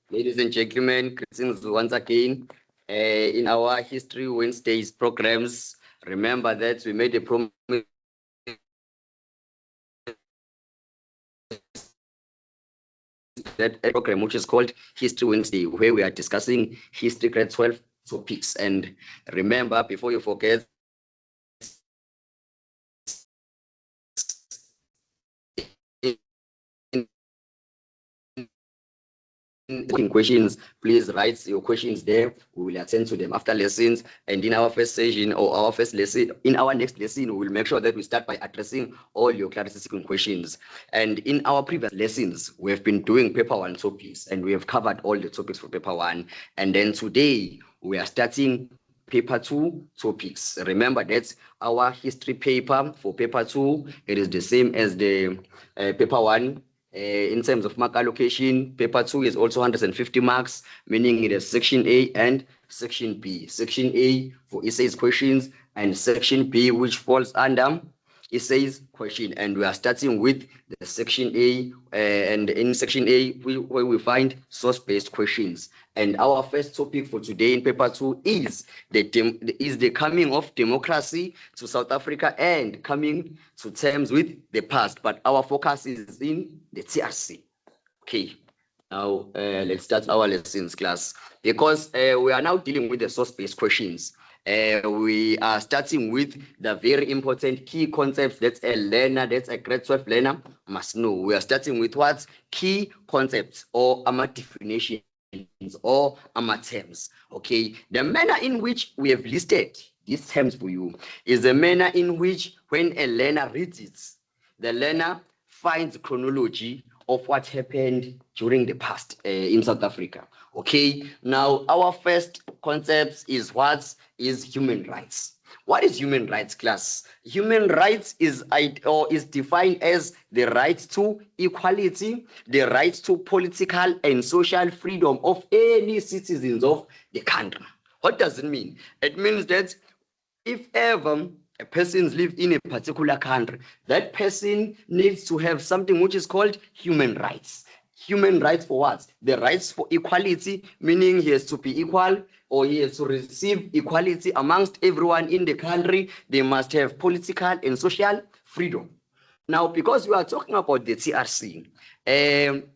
Ladies and gentlemen, greetings once again. In our History Wednesdays programs, remember that we made a promise that a program which is called History Wednesday, where we are discussing history grade 12 topics. And remember, before you forget, questions, please write your questions there. We will attend to them after lessons. And in our first session or our first lesson, in our next lesson, we will make sure that we start by addressing all your clarity seeking questions. And in our previous lessons, we have been doing paper 1 topics, and we have covered all the topics for paper 1. And then today we are starting paper 2 topics. Remember that our history paper for paper 2, it is the same as the paper 1. In terms of mark allocation, paper 2 is also 150 marks, meaning it has section A and section B. Section A for essays questions, and section B, which falls under essays question. And we are starting with the section A, and in section A, where we find source-based questions. And our first topic for today in paper 2 is the coming of democracy to South Africa and coming to terms with the past. But our focus is in the TRC. Okay. Now, let's start our lessons, class, because we are now dealing with the source-based questions. We are starting with the very important key concepts that a learner, that's a grade 12 learner, must know. We are starting with what? Key concepts or definitions or terms. Okay, the manner in which we have listed these terms for you is the manner in which, when a learner reads it, the learner finds chronology of what happened during the past in South Africa. Okay, now our first concept is what is human rights. What is human rights, class? Human rights is defined as the right to equality, the right to political and social freedom of any citizens of the country. What does it mean? It means that if ever a person lives in a particular country, that person needs to have something which is called human rights. Human rights for what? The rights for equality, meaning he has to be equal, or he has to receive equality amongst everyone in the country. They must have political and social freedom. Now, because we are talking about the TRC,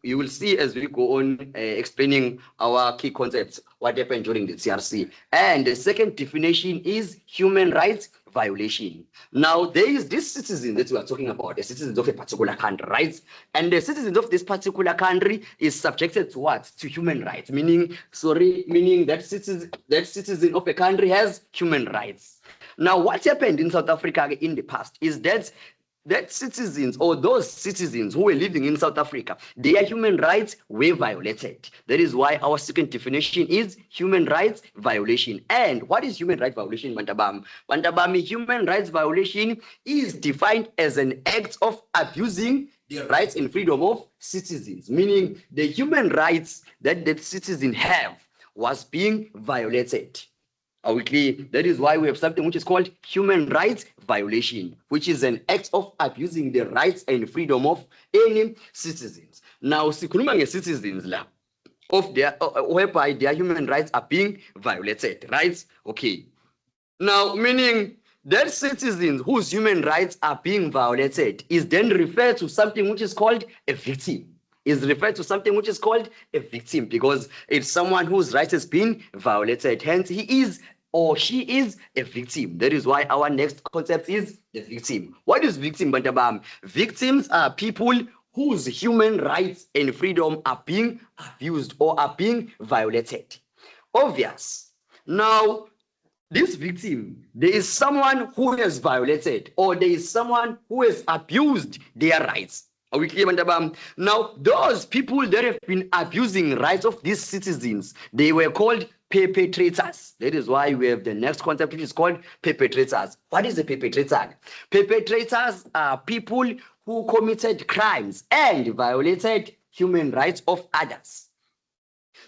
you will see as we go on explaining our key concepts, what happened during the TRC. And the second definition is human rights violation. Now, there is this citizen that we are talking about, the citizens of a particular country, right? And the citizens of this particular country is subjected to what? To human rights, meaning that citizen of a country has human rights. Now, what happened in South Africa in the past is that citizens, or those citizens who were living in South Africa, their human rights were violated. That is why our second definition is human rights violation. And what is human rights violation, Bantabami? Bantabami, human rights violation is defined as an act of abusing the rights and freedom of citizens, meaning the human rights that the citizens have was being violated. That is why we have something which is called human rights violation, which is an act of abusing the rights and freedom of any citizens. Now, sikhuluma citizens la of their whereby their human rights are being violated, right? Okay. Now, meaning that citizens whose human rights are being violated is then referred to something which is called a victim. Is referred to something which is called a victim, because it's someone whose rights has been violated. Hence, he is or she is a victim. That is why our next concept is the victim. What is victim, Bantabam? Victims are people whose human rights and freedom are being abused or are being violated. Obvious. Now, this victim, there is someone who has violated or there is someone who has abused their rights. Are we clear, Mandabam? Now, those people that have been abusing rights of these citizens, they were called perpetrators. That is why we have the next concept, which is called perpetrators. What is a perpetrator? Perpetrators are people who committed crimes and violated human rights of others.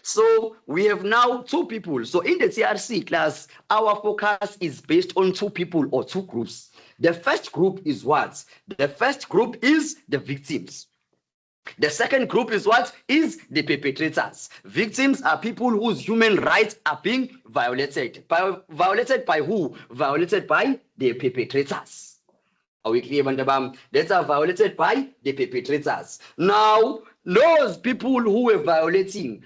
So we have now two people. So in the TRC class, our focus is based on two people or two groups. The first group is what? The first group is the victims. The second group is what? Is the perpetrators. Victims are people whose human rights are being violated. Violated by who? Violated by the perpetrators. Are we clear, Mandabam? That are violated by the perpetrators. Now, those people who were violating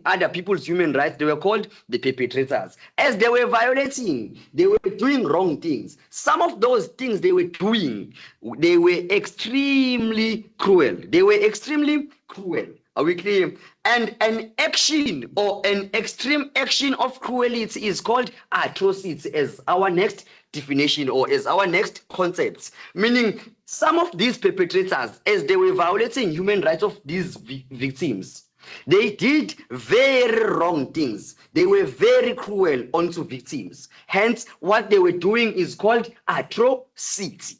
other people's human rights, they were called the perpetrators. As they were violating, they were doing wrong things. Some of those things they were doing, they were extremely cruel. They were extremely cruel. Are we clear? And an action or an extreme action of cruelty is called atrocity as our next definition or as our next concept. Meaning some of these perpetrators, as they were violating human rights of these victims, they did very wrong things. They were very cruel onto victims. Hence, what they were doing is called atrocity.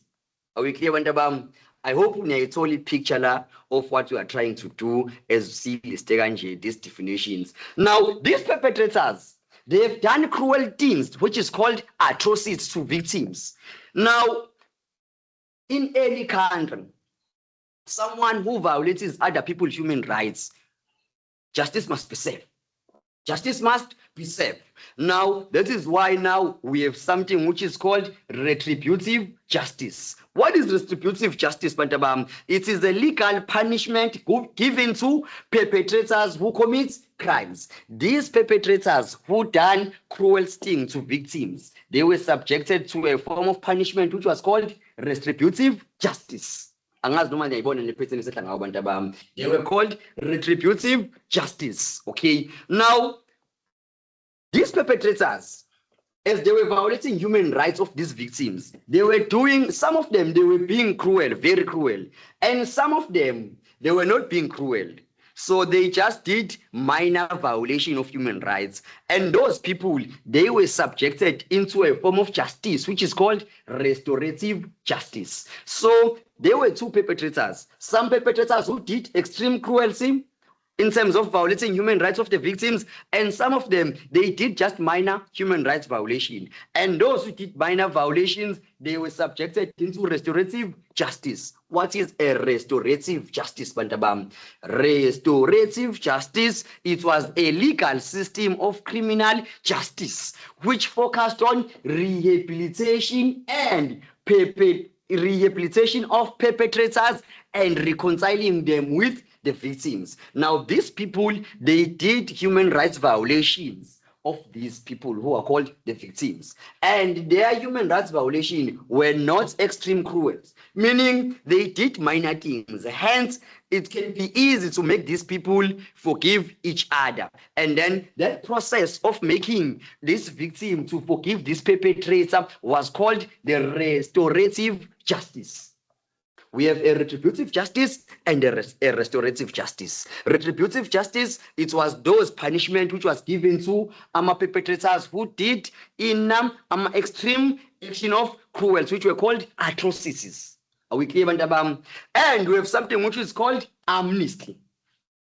Are we clear, Wandabam? I hope you totally picture of what you are trying to do as you see these definitions. Now, these perpetrators, they have done cruel things, which is called atrocities to victims. Now, in any country, someone who violates other people's human rights, justice must be served. Justice must be served. Now, that is why now we have something which is called retributive justice. What is retributive justice, Pantabam? It is a legal punishment given to perpetrators who commit crimes. These perpetrators who done cruel things to victims, they were subjected to a form of punishment which was called retributive justice. They were called retributive justice. Okay. Now, these perpetrators, as they were violating human rights of these victims, they were doing, some of them, they were being cruel, very cruel. And some of them, they were not being cruel. So they just did minor violation of human rights. And those people, they were subjected into a form of justice, which is called restorative justice. So there were two perpetrators. Some perpetrators who did extreme cruelty in terms of violating human rights of the victims, and some of them, they did just minor human rights violation. And those who did minor violations, they were subjected into restorative justice. What is a restorative justice, Bantabam? Restorative justice, it was a legal system of criminal justice which focused on rehabilitation and rehabilitation of perpetrators and reconciling them with the victims. Now, these people, they did human rights violations of these people who are called the victims. And their human rights violations were not extreme cruels, meaning they did minor things. Hence, it can be easy to make these people forgive each other. And then that process of making this victim to forgive this perpetrator was called the restorative justice. We have a retributive justice and a restorative justice. Retributive justice, it was those punishment which was given to perpetrators who did in extreme action of cruelty, which were called atrocities. Are we clear, Bandabam? And we have something which is called amnesty.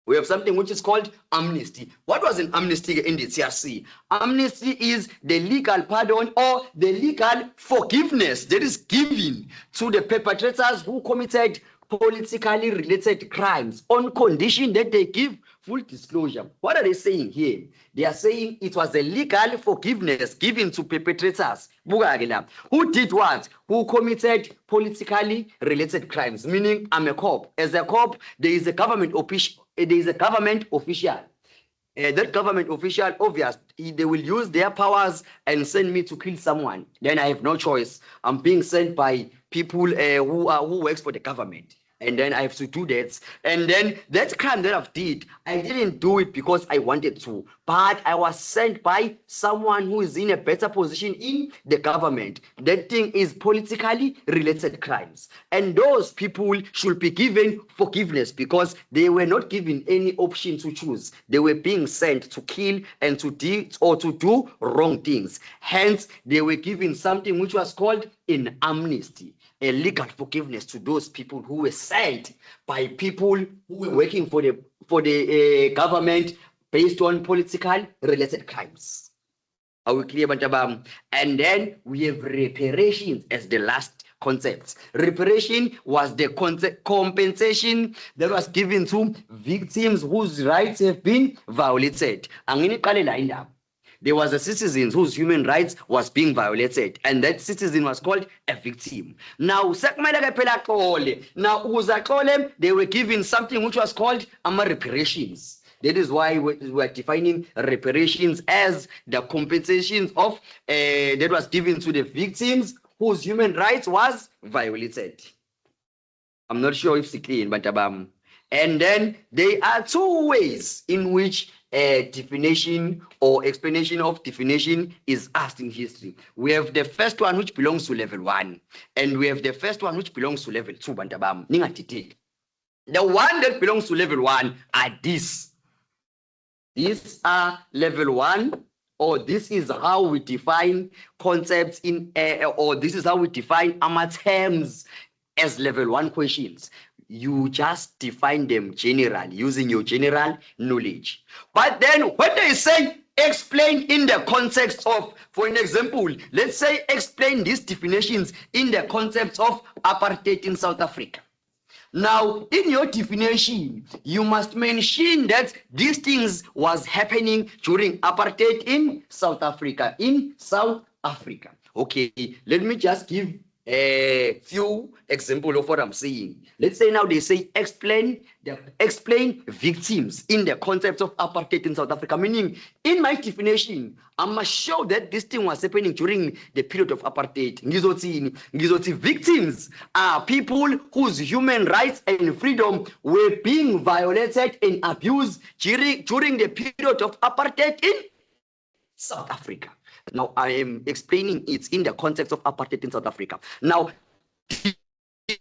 We have something which is called amnesty. What was an amnesty in the TRC? Amnesty is the legal pardon or the legal forgiveness that is given to the perpetrators who committed politically related crimes on condition that they give full disclosure. What are they saying here? They are saying it was a legal forgiveness given to perpetrators who did what? Who committed politically related crimes, meaning I'm a cop. As a cop, there is a government official. That government official, obvious, they will use their powers and send me to kill someone. Then I have no choice. I'm being sent by people who works for the government. And then I have to do that. And then that crime that I've did, I didn't do it because I wanted to, but I was sent by someone who is in a better position in the government. That thing is politically related crimes. And those people should be given forgiveness because they were not given any option to choose. They were being sent to kill and to do wrong things. Hence, they were given something which was called an amnesty, a legal forgiveness to those people who were sent by people who were working for the government based on political related crimes. Are we clear, Bantabam? And then we have reparations as the last concept. Reparation was the compensation that was given to victims whose rights have been violated. There was a citizen whose human rights was being violated, and that citizen was called a victim. Now, they were given something which was called reparations. That is why we are defining reparations as the compensations of that was given to the victims whose human rights was violated. I'm not sure if it's clear, but and then there are two ways in which a definition or explanation of definition is asked in history. We have the first one which belongs to level 1, and we have the first one which belongs to level 2. Bantabam, the one that belongs to level 1 are these. These are level 1, or this is how we define concepts in, or this is how we define our terms as level 1 questions. You just define them generally using your general knowledge. But then when they say explain in the context of, for an example, let's say explain these definitions in the context of apartheid in South Africa. Now, in your definition, you must mention that these things was happening during apartheid in South Africa. Okay, let me just give a few examples of what I'm saying. Let's say now they say explain victims in the concept of apartheid in South Africa, meaning in my definition I must show that this thing was happening during the period of apartheid. Ngizothi victims are people whose human rights and freedom were being violated and abused during the period of apartheid in South Africa. Now, I am explaining it in the context of apartheid in South Africa. Now,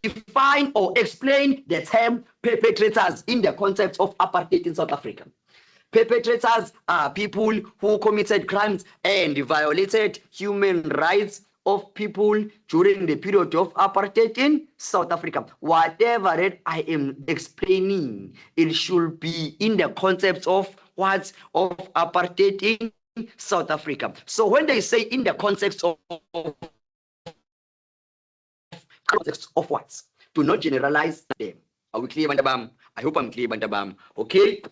define or explain the term perpetrators in the context of apartheid in South Africa. Perpetrators are people who committed crimes and violated human rights of people during the period of apartheid in South Africa. Whatever that I am explaining, it should be in the context of what? Of apartheid in South Africa. So when they say in the context of what? Do not generalize them. Are we clear, Bantabam? I hope I'm clear, Bantabam. Okay.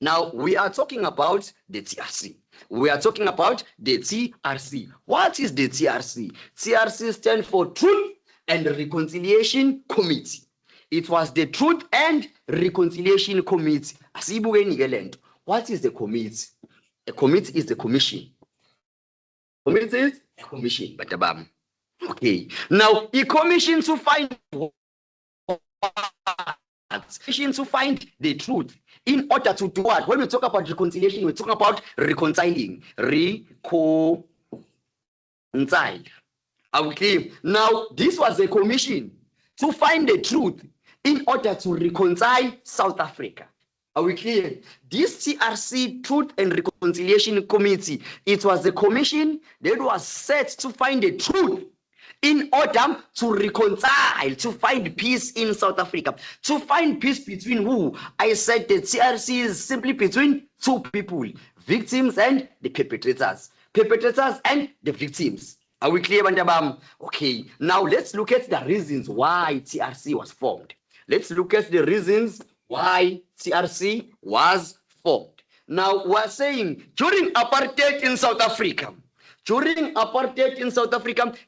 Now we are talking about the TRC. We are talking about the TRC. What is the TRC? TRC stands for Truth and Reconciliation Committee. It was the Truth and Reconciliation Committee. What is the committee? A committee is the commission. Committee is a commission, Bantabam. Okay. Now, the commission to find the truth in order to do what? When we talk about reconciliation, we talk about reconciling. Reconcile. Okay. Now, this was a commission to find the truth in order to reconcile South Africa. Are we clear? This TRC, Truth and Reconciliation Committee, it was a commission that was set to find the truth in order to reconcile, to find peace in South Africa. To find peace between who? I said the TRC is simply between two people, victims and the perpetrators. Perpetrators and the victims. Are we clear, Bantabam? Okay, now let's look at the reasons why TRC was formed. Let's look at the reasons why TRC was formed. Now, we're saying during apartheid in South Africa,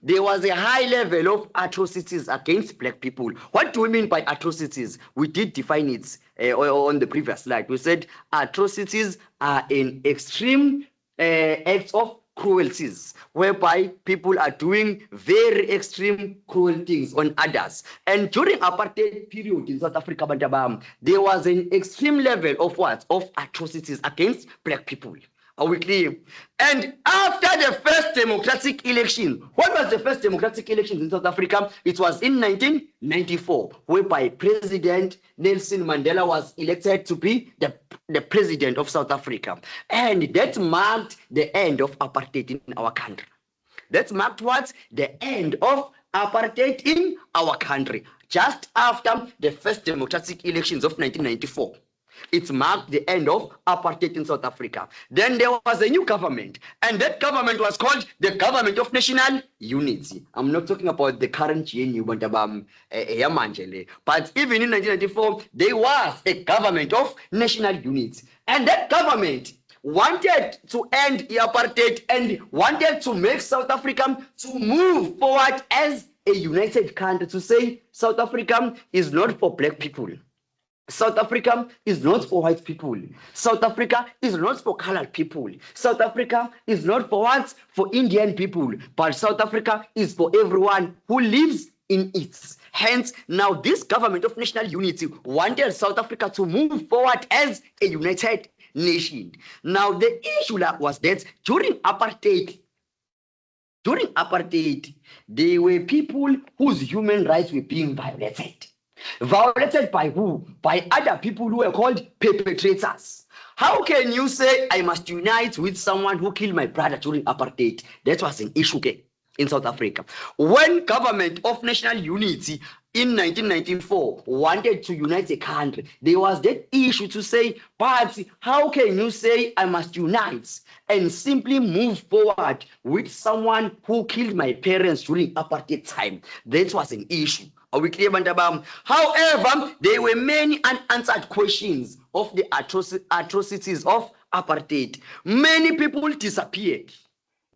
there was a high level of atrocities against black people. What do we mean by atrocities? We did define it on the previous slide. We said atrocities are an extreme act of cruelties, whereby people are doing very extreme cruel things on others. And during apartheid period in South Africa, there was an extreme level of what? Of atrocities against black people. Are we clear? And after the first democratic election, what was the first democratic election in South Africa? It was in 1994, whereby President Nelson Mandela was elected to be the president of South Africa. And that marked the end of apartheid in our country. That marked what? The end of apartheid in our country. Just after the first democratic elections of 1994. It marked the end of apartheid in South Africa. Then there was a new government, and that government was called the Government of National Unity. I'm not talking about the current GNU, but even in 1994, there was a Government of National Unity. And that government wanted to end the apartheid and wanted to make South Africa to move forward as a united country, to say South Africa is not for black people. South Africa is not for white people. South Africa is not for colored people. South Africa is not for what? For Indian people. But South Africa is for everyone who lives in it. Hence, now this Government of National Unity wanted South Africa to move forward as a united nation. Now, the issue was that during apartheid, there were people whose human rights were being violated. Violated by who? By other people who were called perpetrators. How can you say I must unite with someone who killed my brother during apartheid? That was an issue in South Africa. When Government of National Unity in 1994 wanted to unite a country, there was that issue to say, but how can you say I must unite and simply move forward with someone who killed my parents during apartheid time? That was an issue. Are we clear, Bandabam? However, there were many unanswered questions of the atrocities of apartheid. Many people disappeared.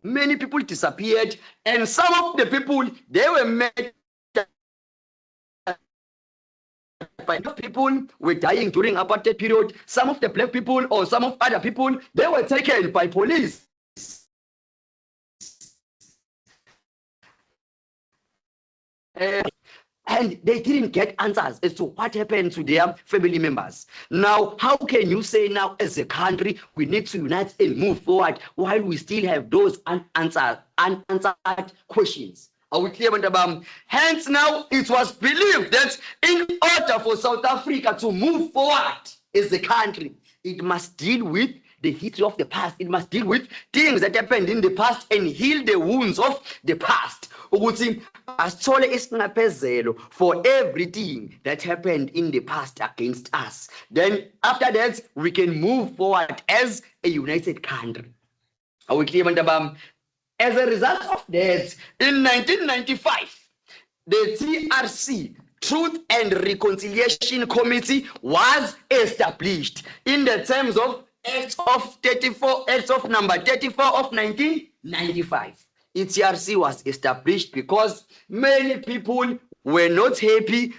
And some of the people, they were met by people were dying during apartheid period. Some of the black people or some of other people, they were taken by police. And they didn't get answers as to what happened to their family members. Now, how can you say now as a country, we need to unite and move forward while we still have those unanswered questions? Are we clear, Bandabam? Hence, now it was believed that in order for South Africa to move forward as a country, it must deal with the history of the past. It must deal with things that happened in the past and heal the wounds of the past. For everything that happened in the past against us. Then after that, we can move forward as a united country. Are we clear, Mandabam? As a result of that, in 1995, the TRC, Truth and Reconciliation Committee, was established in the terms of Act of number 34 of 1995. TRC was established because many people were not happy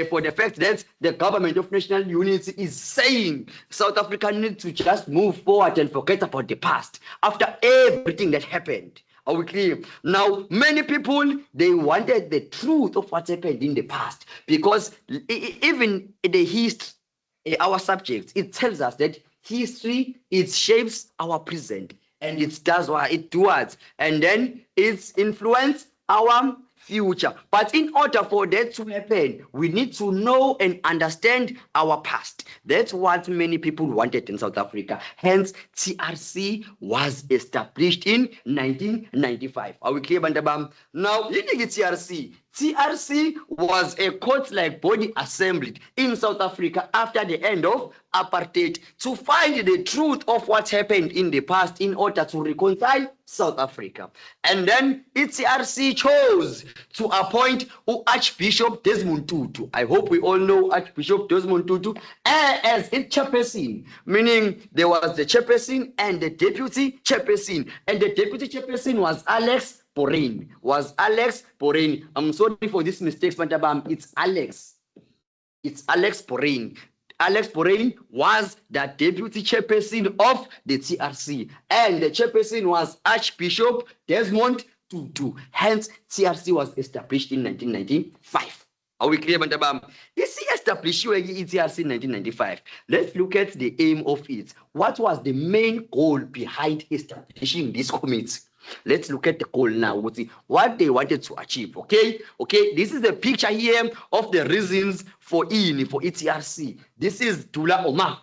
for the fact that the Government of National Unity is saying South Africa needs to just move forward and forget about the past after everything that happened. Are we clear? Now, many people, they wanted the truth of what happened in the past, because even the history, our subjects, it tells us that history, it shapes our present, and it does what it does, and then it's influence our future. But in order for that to happen, we need to know and understand our past. That's what many people wanted in South Africa. Hence, TRC was established in 1995. Are we clear, Bandabam? Now, leading TRC. TRC was a court-like body assembled in South Africa after the end of apartheid to find the truth of what happened in the past in order to reconcile South Africa. And then TRC chose to appoint Archbishop Desmond Tutu. I hope we all know Archbishop Desmond Tutu as its chairperson, meaning there was the chairperson and the deputy chairperson, and the deputy chairperson was Alex Porrain. I'm sorry for this mistake, but it's Alex. It's Alex Porrain. Alex Borain was the deputy chairperson of the TRC, and the chairperson was Archbishop Desmond Tutu. Hence, TRC was established in 1995. Are we clear, Bantabam? Is he established TRC in 1995? Let's look at the aim of it. What was the main goal behind establishing this committee? Let's look at the goal now. What they wanted to achieve. Okay. This is the picture here of the reasons for ETRC. This is Dullah Omar.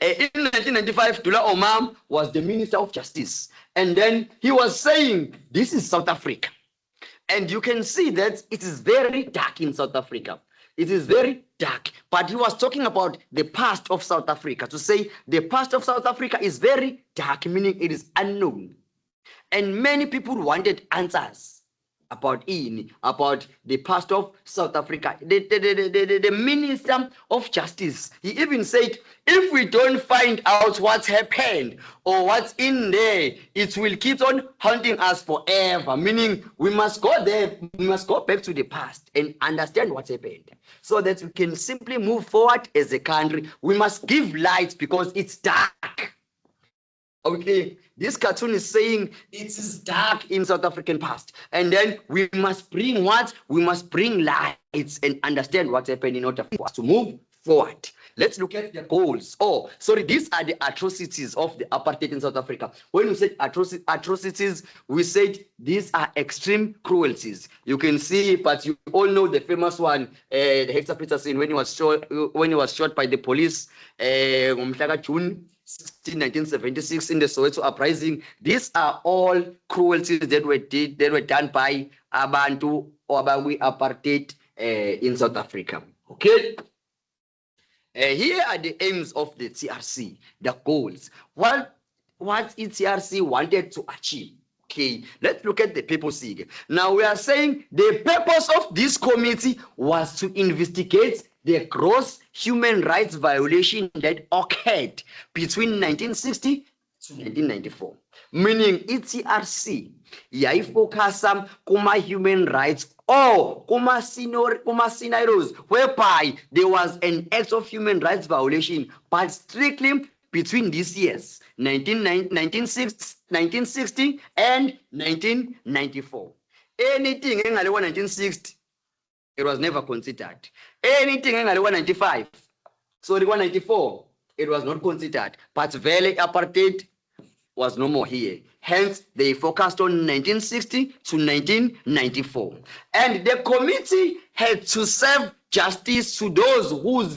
In 1995, Dullah Omar was the Minister of Justice, and then he was saying, "This is South Africa." And you can see that it is very dark in South Africa. It is very dark. But he was talking about the past of South Africa, to say the past of South Africa is very dark, meaning it is unknown. And many people wanted answers about the past of South Africa. The Minister of Justice, he even said, if we don't find out what's happened or what's in there, it will keep on haunting us forever. Meaning we must go there, we must go back to the past and understand what's happened so that we can simply move forward as a country. We must give light because it's dark. Okay, this cartoon is saying it is dark in South African past. And then we must bring what? We must bring lights and understand what's happening in order for us to move forward. Let's look at the goals. Oh, sorry, these are the atrocities of the apartheid in South Africa. When we said atrocities, we said these are extreme cruelties. You can see, but you all know the famous one, Hector Peterson, when he was shot by the police on June 16, 1976 in the Soweto uprising. These are all cruelties that were done by Abantu or Abawi apartheid in South Africa. Okay. Here are the aims of the TRC, the goals. What ETRC wanted to achieve. Okay, let's look at the purpose here. Now we are saying the purpose of this committee was to investigate the gross human rights violation that occurred between 1960 to 1994. Meaning ETRC yayifocus kuma human rights or kuma scenarios whereby there was an act of human rights violation, but strictly between these years 1960 and 1994. Anything in 1960, it was never considered. Anything in 1995, so the 194, it was not considered. But Valley apartheid was no more here. Hence, they focused on 1960 to 1994. And the committee had to serve justice to those who were the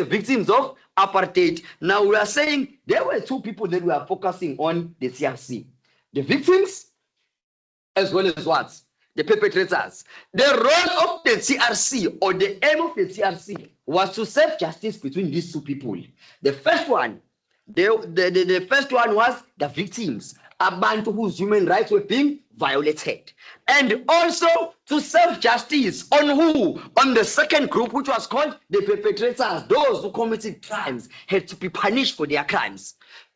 victims of apartheid. Now we are saying there were two people that we are focusing on the TRC. The victims as well as what? The perpetrators. The role of the TRC or the aim of the TRC was to serve justice between these two people. The first one, the first one was the victims, Abantu whose human rights were being violated, and also to serve justice on who? On the second group, which was called the perpetrators. Those who committed crimes had to be punished for their crimes.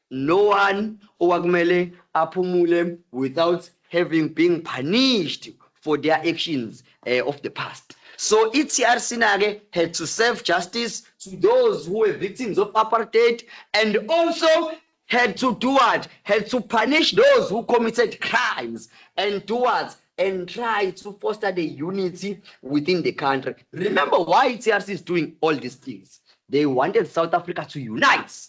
No one owakumele apumule without having been punished for their actions of the past. So ETRC had to serve justice to those who were victims of apartheid, and also had to do what? Had to punish those who committed crimes, and do what? And try to foster the unity within the country. Remember why ETRC is doing all these things. They wanted South Africa to unite.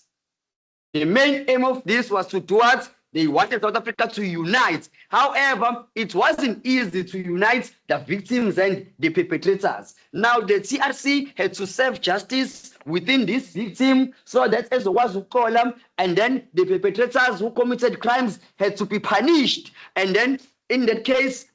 The main aim of this was to do what? They wanted South Africa to unite. However, it wasn't easy to unite the victims and the perpetrators. Now, the TRC had to serve justice within this victim, so that as was who call them, and then the perpetrators who committed crimes had to be punished. And then, in that case,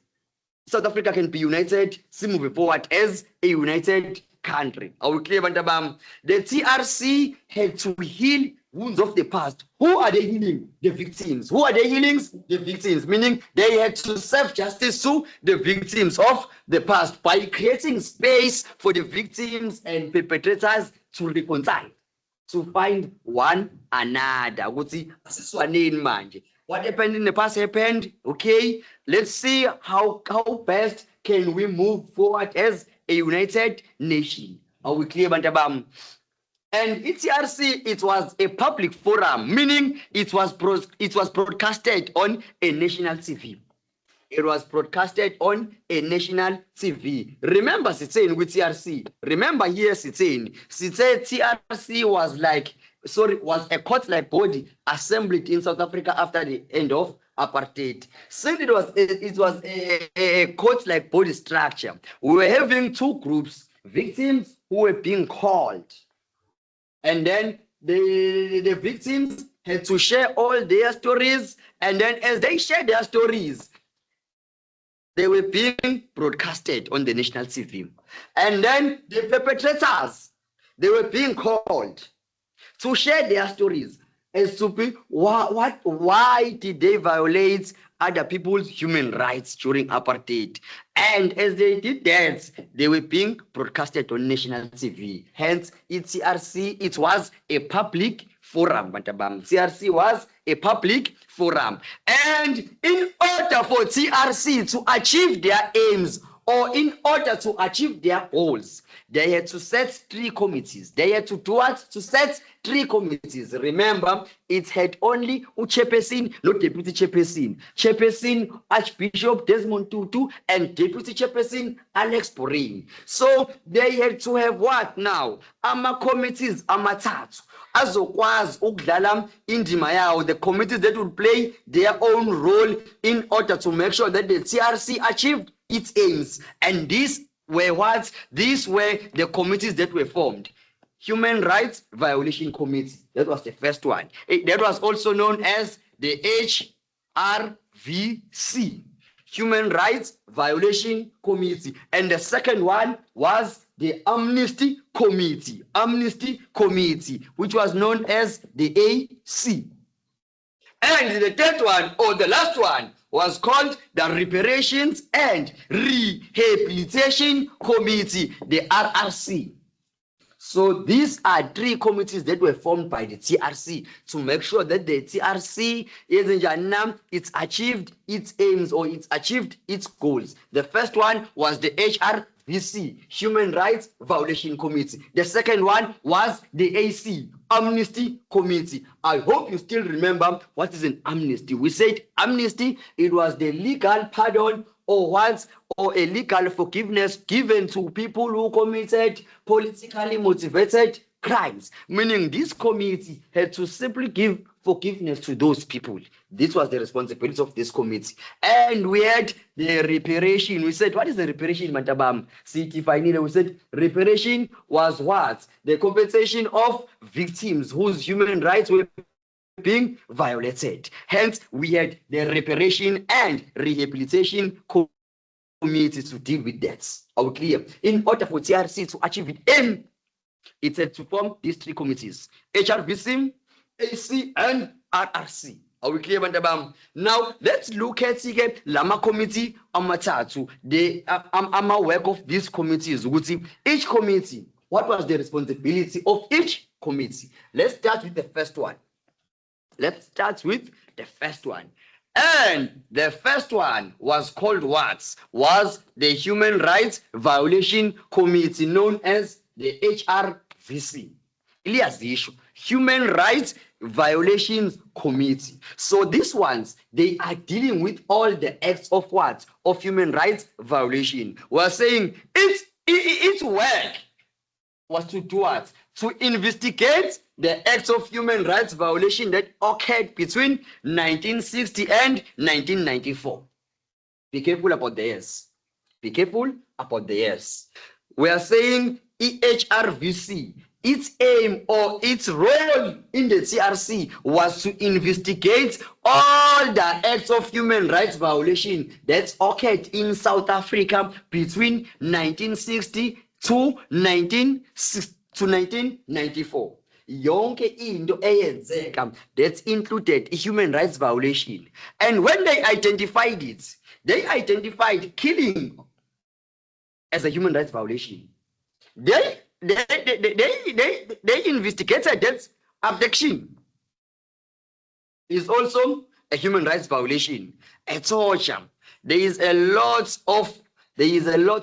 South Africa can be united, move forward as a united country. Are we clear, Bantabam? The TRC had to heal wounds of the past. Who are they healing? The victims. Who are they healing? The victims. Meaning they had to serve justice to the victims of the past by creating space for the victims and perpetrators to reconcile, to find one another. What happened in the past happened. Okay, let's see how best can we move forward as a united nation. Are we clear, Bantabam? And ETRC, it was a public forum, meaning it was broadcasted on a national TV. It was broadcasted on a national TV. Remember, Sitsen with TRC. Remember here, Sitsen. Sitsen TRC was a court-like body assembled in South Africa after the end of apartheid. Since it was a court-like body structure, we were having two groups, victims who were being called. And then the victims had to share all their stories. And then as they shared their stories, they were being broadcasted on the national TV. And then the perpetrators, they were being called to share their stories as to be why did they violate other people's human rights during apartheid. And as they did that, they were being broadcasted on national TV. Hence, TRC, it was a public forum. TRC was a public forum. And in order for TRC to achieve their aims, or in order to achieve their goals, they had to set three committees. They had to do what? To set three committees. Remember, it had only chairperson, not deputy chairperson. Chairperson Archbishop Desmond Tutu and deputy chairperson Alex Boring. So they had to have what now? Committees amathathu azokwazi ukudlala indima yawo, the committees that will play their own role in order to make sure that the TRC achieved its aims. And these were what? These were the committees that were formed. Human Rights Violation Committee. That was the first one. That was also known as the HRVC, Human Rights Violation Committee. And the second one was the Amnesty Committee, which was known as the AC. And the third one, or the last one, was called the Reparations and Rehabilitation Committee, the RRC. So these are three committees that were formed by the TRC to make sure that the TRC it's achieved its aims, or it's achieved its goals. The first one was the HRVC, Human Rights Violation Committee. The second one was the AC, Amnesty Committee. I hope you still remember what is an amnesty. We said amnesty, it was the legal pardon or a legal forgiveness given to people who committed politically motivated crimes, meaning this committee had to simply give forgiveness to those people. This was the responsibility of this committee. And we had the reparation. We said, what is the reparation, Mantabam? We said reparation was what? The compensation of victims whose human rights were being violated. Hence, we had the Reparation and Rehabilitation Committee to deal with that. Are we clear? In order for TRC to achieve its aim, it had to form these three committees: HRVC, AC, and RRC. Are we clear, Bantabam? Now, let's look at Lama Committee Amatatu, the work of these committees. Each committee, what was the responsibility of each committee? Let's start with the first one. And the first one was called what? Was the Human Rights Violation Committee, known as the HRVC. Elias, the issue. Human Rights Violations Committee. So these ones, they are dealing with all the acts of what? Of human rights violation. We're saying its work was to do what? To investigate the acts of human rights violation that occurred between 1960 and 1994. Be careful about the years. Be careful about the years. We are saying HRVC, its aim or its role in the TRC was to investigate all the acts of human rights violation that occurred in South Africa between 1960 to 1994. Yonke into eyenzeka that included a human rights violation. And when they identified it, they identified killing as a human rights violation. They investigated that abduction is also a human rights violation. A torture. There is a lot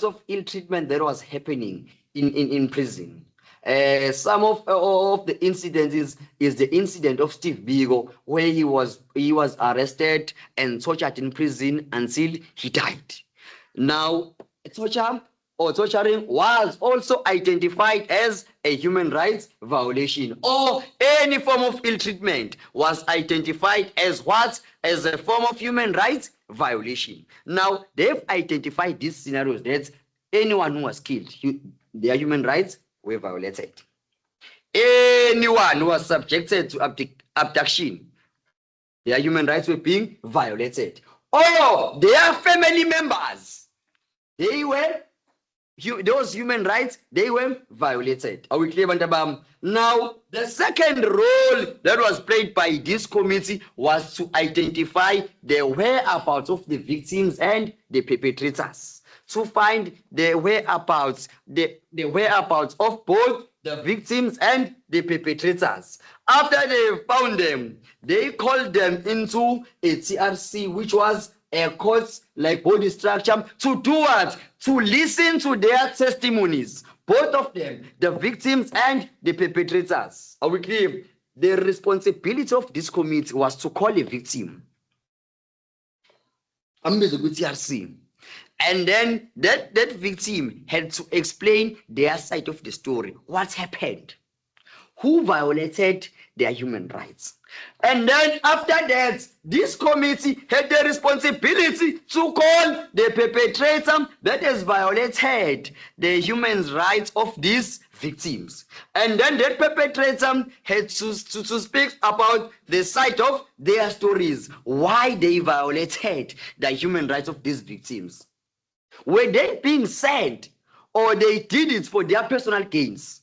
of ill treatment that was happening in prison. Some of the incidents is the incident of Steve Biko, where he was arrested and tortured in prison until he died. Now, torture or torturing was also identified as a human rights violation, or any form of ill treatment was identified as what? As a form of human rights violation. Now, they've identified these scenarios that anyone who was killed, their human rights were violated. Anyone who was subjected to abduction, their human rights were being violated. Or their family members, those human rights, they were violated. Are we clear, Bantabam? Now, the second role that was played by this committee was to identify the whereabouts of the victims and the perpetrators, to find the whereabouts, the whereabouts of both the victims and the perpetrators. After they found them, they called them into a TRC, which was a court like body structure, to do what? To listen to their testimonies, both of them, the victims and the perpetrators. Are we clear? The responsibility of this committee was to call a victim. I'm going to go to TRC. And then that victim had to explain their side of the story. What happened? Who violated their human rights? And then after that, this committee had the responsibility to call the perpetrator that has violated the human rights of these victims. And then that perpetrator had to speak about the side of their stories, why they violated the human rights of these victims. Were they being sent, or they did it for their personal gains?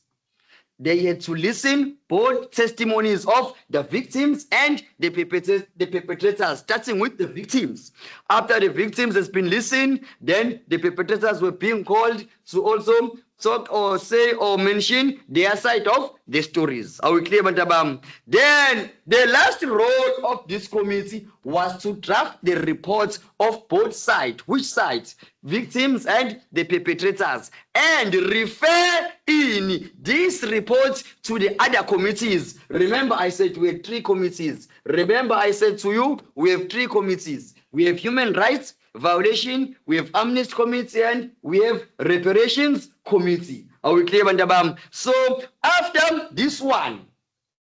They had to listen both testimonies of the victims and the perpetrators, starting with the victims. After the victims has been listened, then the perpetrators were being called to also talk or say or mention their side of the stories. Are we clear, Bantabam? Then the last role of this committee was to draft the reports of both sides. Which sides? Victims and the perpetrators, and refer in these reports to the other committees. Remember, I said we have 3 committees. Remember, I said to you, we have 3 committees. We have human rights violation, we have amnesty committee, and we have reparations committee. Are we clear, Bantabam? So after this one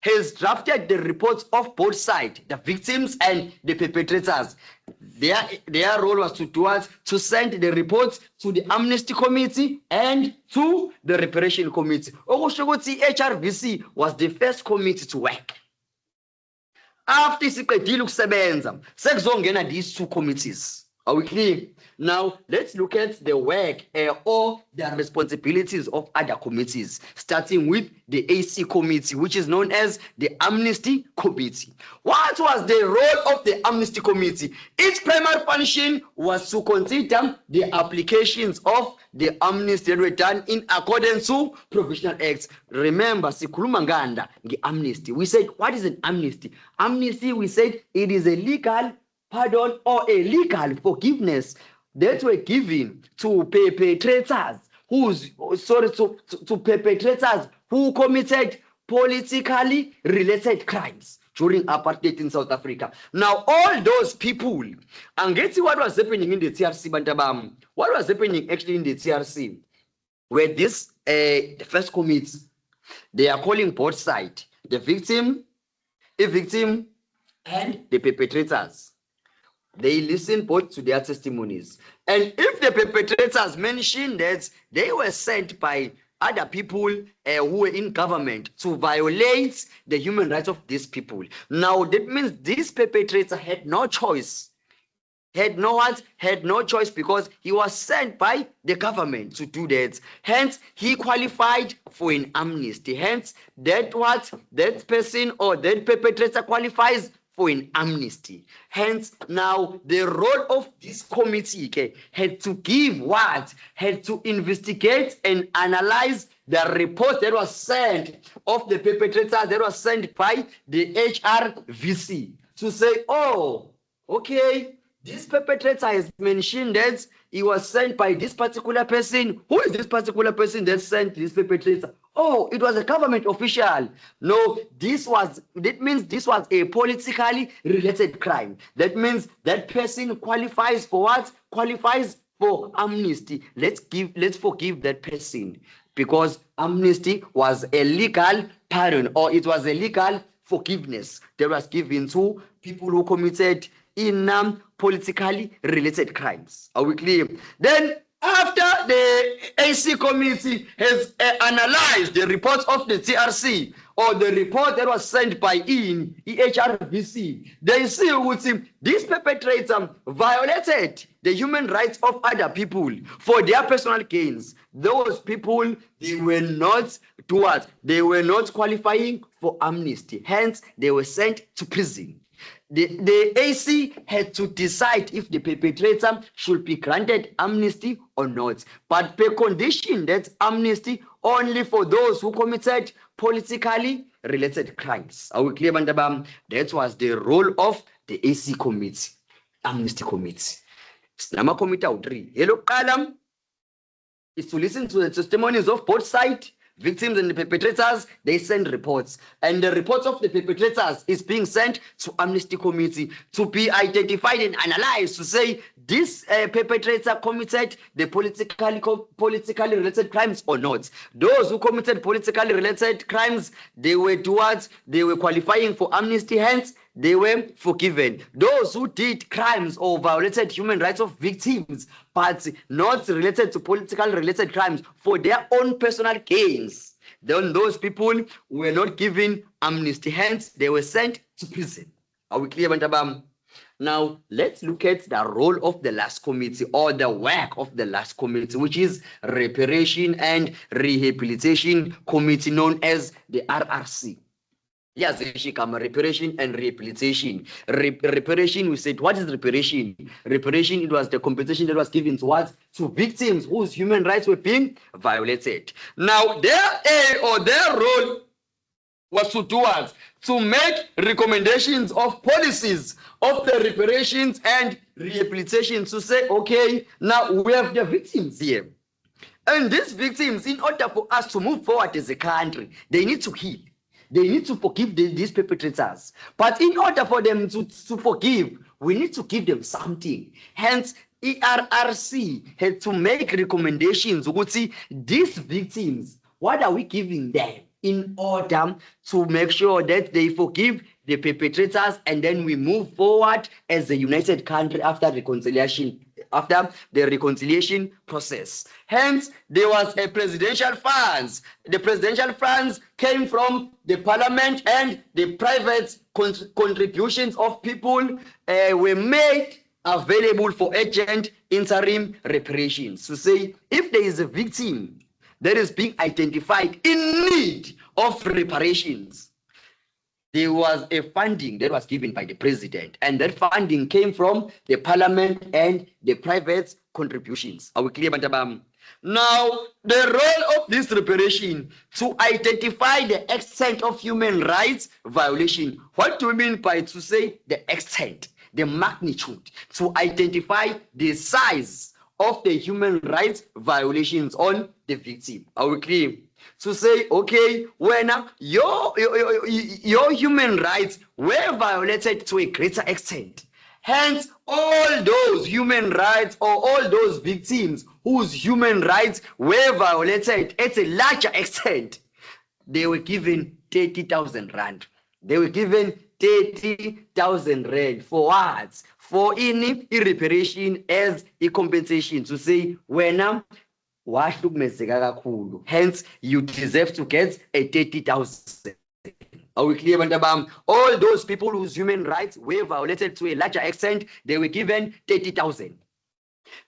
has drafted the reports of both sides, the victims and the perpetrators, their role was to do what? To send the reports to the amnesty committee and to the reparation committee. HRVC was the first committee to work. After siqedile ukusebenza, sekuzongena these 2 committees. Are we clear? Now, let's look at the work or the responsibilities of other committees, starting with the AC committee, which is known as the Amnesty Committee. What was the role of the Amnesty Committee? Its primary function was to consider the applications of the amnesty that were done in accordance to provisional acts. Remember, sikhuluma nganda nge-amnesty. We said, what is an amnesty? Amnesty, we said, it is a legal pardon or a legal forgiveness that were given to perpetrators to perpetrators who committed politically related crimes during apartheid in South Africa. Now, all those people, and get what was happening in the TRC, Bantabam. What was happening actually in the TRC? Where this the first committee, they are calling both sides, the victim and the perpetrators. They listen both to their testimonies. And if the perpetrators mention that they were sent by other people who were in government to violate the human rights of these people, now that means this perpetrator had no choice. Had no choice, because he was sent by the government to do that. Hence, he qualified for an amnesty. Hence, that person or that perpetrator qualifies for an amnesty. Hence, now the role of this committee had to give what? Had to investigate and analyze the report that was sent of the perpetrators that was sent by the HRVC to say, oh, okay, This perpetrator has mentioned that he was sent by this particular person. Who is this particular person that sent this perpetrator? Oh, it was a government official. No, that means this was a politically related crime. That means that person qualifies for what? Qualifies for amnesty. Let's forgive that person, because amnesty was a legal pardon, or it was a legal forgiveness that was given to people who committed in politically related crimes. Are we clear? Then after the AC committee has analyzed the report of the TRC, or the report that was sent by EHRVC, they see with this perpetrator violated the human rights of other people for their personal gains. Those people, they were not towards, they were not qualifying for amnesty. Hence, they were sent to prison. The AC had to decide if the perpetrator should be granted amnesty or not, but per condition that amnesty only for those who committed politically related crimes. Are we clear, Bandabam? That was the role of the AC committee, amnesty committee. Nama committee out 3. Hello, Kalam is to listen to the testimonies of both sides. Victims and the perpetrators, they send reports, and the reports of the perpetrators is being sent to amnesty committee to be identified and analyzed to say this perpetrator committed the politically related crimes or not. Those who committed politically related crimes, they were qualifying for amnesty, hence they were forgiven. Those who did crimes or violated human rights of victims, but not related to political related crimes for their own personal gains, then those people were not given amnesty, hence they were sent to prison. Are we clear, Bantabam? Now let's look at the role of the last committee, or the work of the last committee, which is Reparation and Rehabilitation Committee, known as the RRC. Yes, reparation and rehabilitation. Reparation, we said, what is reparation? Reparation, it was the compensation that was given to what? To victims whose human rights were being violated. Now, their role was to make recommendations of policies of the reparations and rehabilitation, to say, okay, now we have the victims here. And these victims, in order for us to move forward as a country, they need to heal. They need to forgive these perpetrators. But in order for them to forgive, we need to give them something. Hence, ERRC had to make recommendations. See, these victims, what are we giving them in order to make sure that they forgive the perpetrators, and then we move forward as a united country after reconciliation, after the reconciliation process. Hence, there was a presidential funds. The presidential funds came from the parliament, and the private contributions of people were made available for urgent interim reparations. To say, if there is a victim that is being identified in need of reparations, there was a funding that was given by the president, and that funding came from the parliament and the private contributions. Are we clear, Bantabam? Now, the role of this reparation to identify the extent of human rights violation. What do we mean by to say the extent, the magnitude, to identify the size of the human rights violations on the victim? Are we clear? To say, okay, when your human rights were violated to a greater extent, hence all those human rights, or all those victims whose human rights were violated at a larger extent, they were given 30,000 rand. They were given 30,000 rand for what? For any reparation as a compensation, to say, when hence you deserve to get a 30,000. Are we clear, Bantabam? All those people whose human rights were violated to a larger extent, they were given 30,000.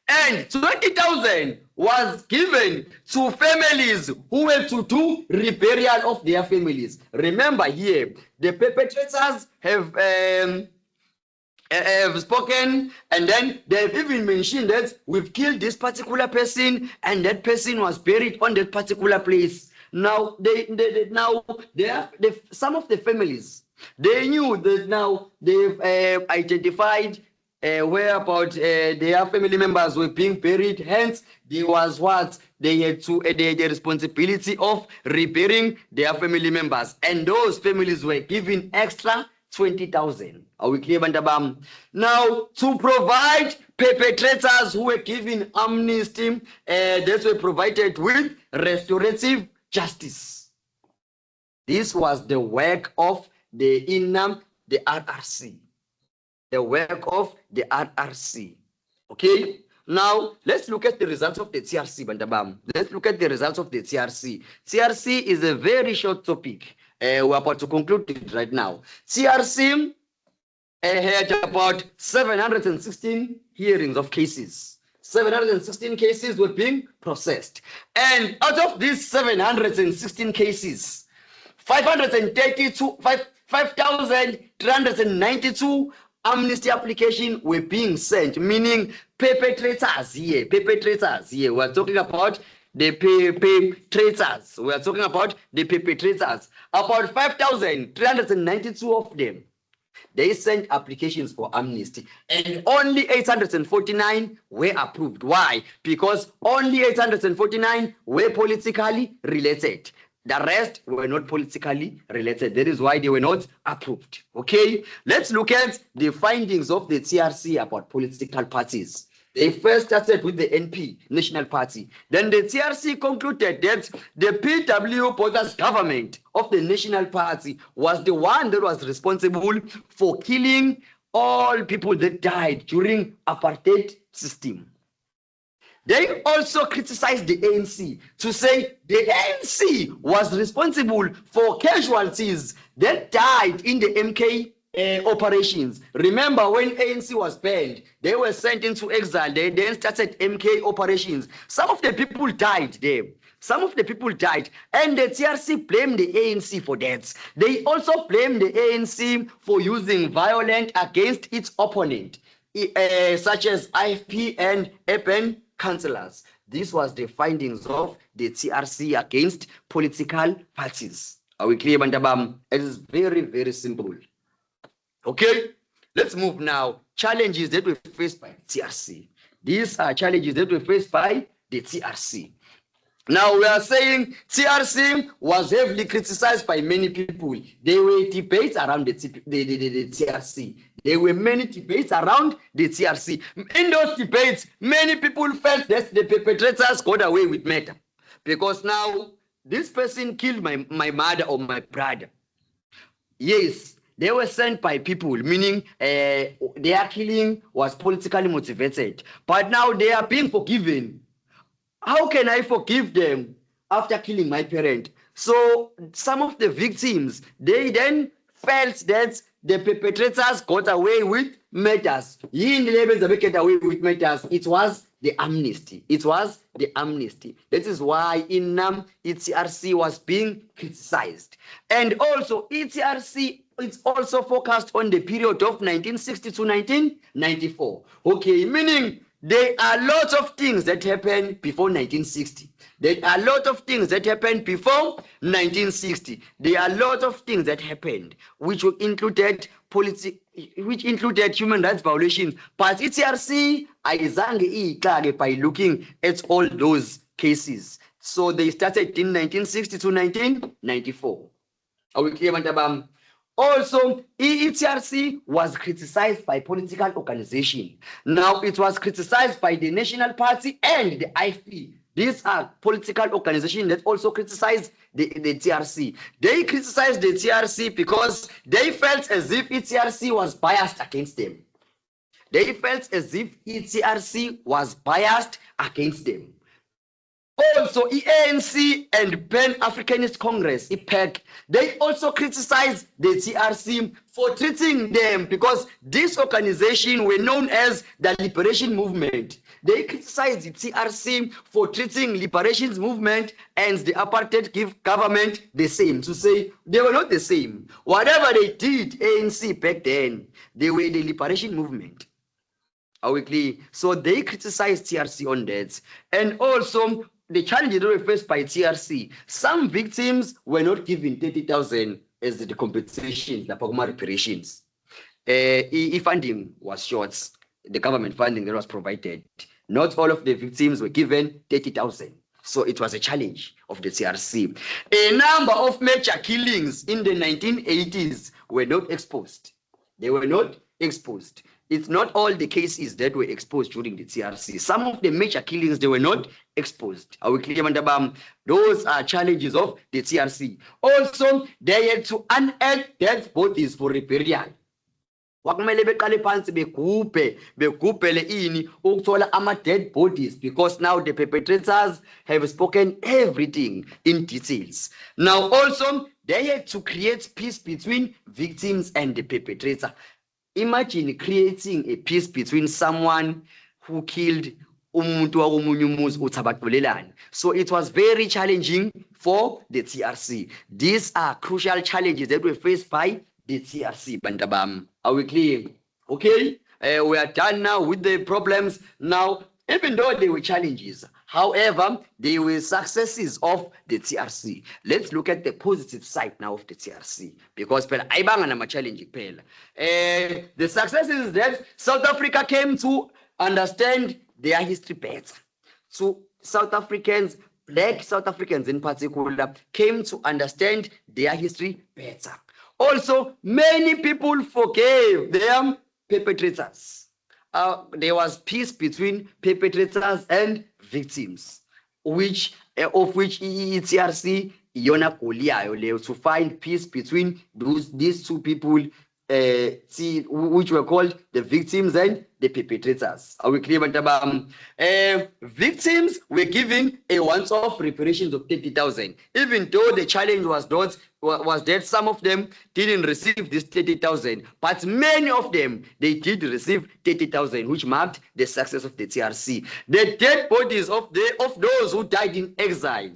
And 20,000 was given to families who were to do reburial of their families. Remember here, the perpetrators have spoken, and then they've even mentioned that we've killed this particular person, and that person was buried on that particular place. Now, some of the families, they knew that now they've identified where about their family members were being buried. Hence, there was what they had to they had the responsibility of repairing their family members, and those families were given extra 20,000. Are we clear, Bantabam? Now, to provide perpetrators who were given amnesty, that were provided with restorative justice. This was the work of the INAM, the RRC. The work of the RRC. Okay, now let's look at the results of the TRC, Bandabam. Let's look at the results of the TRC. TRC is a very short topic. We're about to conclude it right now. TRC had about 716 hearings of cases. 716 cases were being processed. And out of these 716 cases, 5,392 amnesty applications were being sent, meaning perpetrators here. We're talking about the perpetrators. We are talking about the perpetrators. About 5,392 of them, they sent applications for amnesty, and only 849 were approved. Why? Because only 849 were politically related. The rest were not politically related. That is why they were not approved. Okay, let's look at the findings of the TRC about political parties. They first started with the NP, National Party. Then the TRC concluded that the PW Botha's government of the National Party was the one that was responsible for killing all people that died during apartheid system. They also criticized the ANC to say the ANC was responsible for casualties that died in the MK operations. Remember, when ANC was banned, they were sent into exile. They then started MK operations. Some of the people died there. Some of the people died, and the TRC blamed the ANC for that. They also blamed the ANC for using violence against its opponent, such as IFP and urban councillors. This was the findings of the TRC against political parties. Are we clear, Bantabam? It is very, very simple. Okay, let's move now. Challenges that were faced by TRC. These are challenges that were faced by the TRC. Now we are saying TRC was heavily criticized by many people. There were debates around the TRC. There were many debates around the TRC. In those debates, many people felt that the perpetrators got away with murder. Because now, this person killed my mother or my brother. Yes, they were sent by people, meaning their killing was politically motivated. But now they are being forgiven. How can I forgive them after killing my parent? So some of the victims, they then felt that the perpetrators got away with murders. Get away with murders. It was the amnesty. It was the amnesty. That is why INAM, ETRC was being criticized. And also ETRC, it's also focused on the period of 1960 to 1994. Okay, meaning there are lots of things that happened before 1960. There are a lot of things that happened before 1960. There are a lot of things that happened which included human rights violations. But ETRC ayizange by looking at all those cases. So they started in 1960 to 1994. Are we clear, Bantabam? Also, ETRC was criticized by political organization. Now, it was criticized by the National Party and the IFP. These are political organizations that also criticize the TRC. They criticized the TRC because they felt as if ETRC was biased against them. They felt as if ETRC was biased against them. Also, ANC and Pan-Africanist Congress, IPAC, they also criticized the TRC for treating them because this organization were known as the Liberation Movement. They criticized the TRC for treating Liberation Movement and the apartheid government the same, to say they were not the same. Whatever they did, ANC back then, they were the Liberation Movement. Are we clear? So they criticized TRC on that. And also, the challenges that were faced by TRC, some victims were not given 30,000 as the compensation, the Pagoma reparations. Funding was short. the government funding that was provided. Not all of the victims were given 30,000. So it was a challenge of the TRC. A number of major killings in the 1980s were not exposed. They were not exposed. It's not all the cases that were exposed during the TRC. Some of the major killings, they were not exposed. Are we clear, Mandabam? Those are challenges of the TRC. Also, they had to unearth dead bodies for burial. Wakumele beqale phansi begubhele ini ukuthola ama-dead bodies, because now the perpetrators have spoken everything in details. Now also, they had to create peace between victims and the perpetrator. Imagine creating a peace between someone who killed umuntu wakomunye umuzi uthi abaxolelane. So it was very challenging for the TRC. These are crucial challenges that were faced by the TRC, Bantabam. Are we clear? Okay, we are done now with the problems. Now, even though there were challenges, however, they were successes of the TRC. Let's look at the positive side now of the TRC, because I'm challenging. The success is that South Africa came to understand their history better. So South Africans, Black South Africans in particular, came to understand their history better. Also, many people forgave their perpetrators. There was peace between perpetrators and victims, of which TRC yona goliayo to find peace between these two people, which were called the victims and the perpetrators. Are we clear, Bantabam? Victims were given a once-off reparations of 30,000, even though the challenge was that some of them didn't receive this 30,000, but many of them, they did receive 30,000, which marked the success of the TRC. The dead bodies of those who died in exile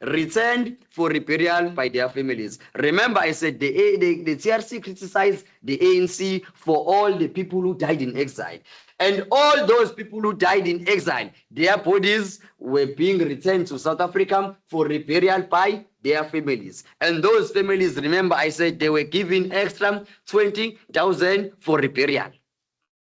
returned for burial by their families. Remember, I said the TRC criticized the ANC for all the people who died in exile. And all those people who died in exile, their bodies were being returned to South Africa for burial by their families. And those families, remember, I said they were given extra 20,000 for burial.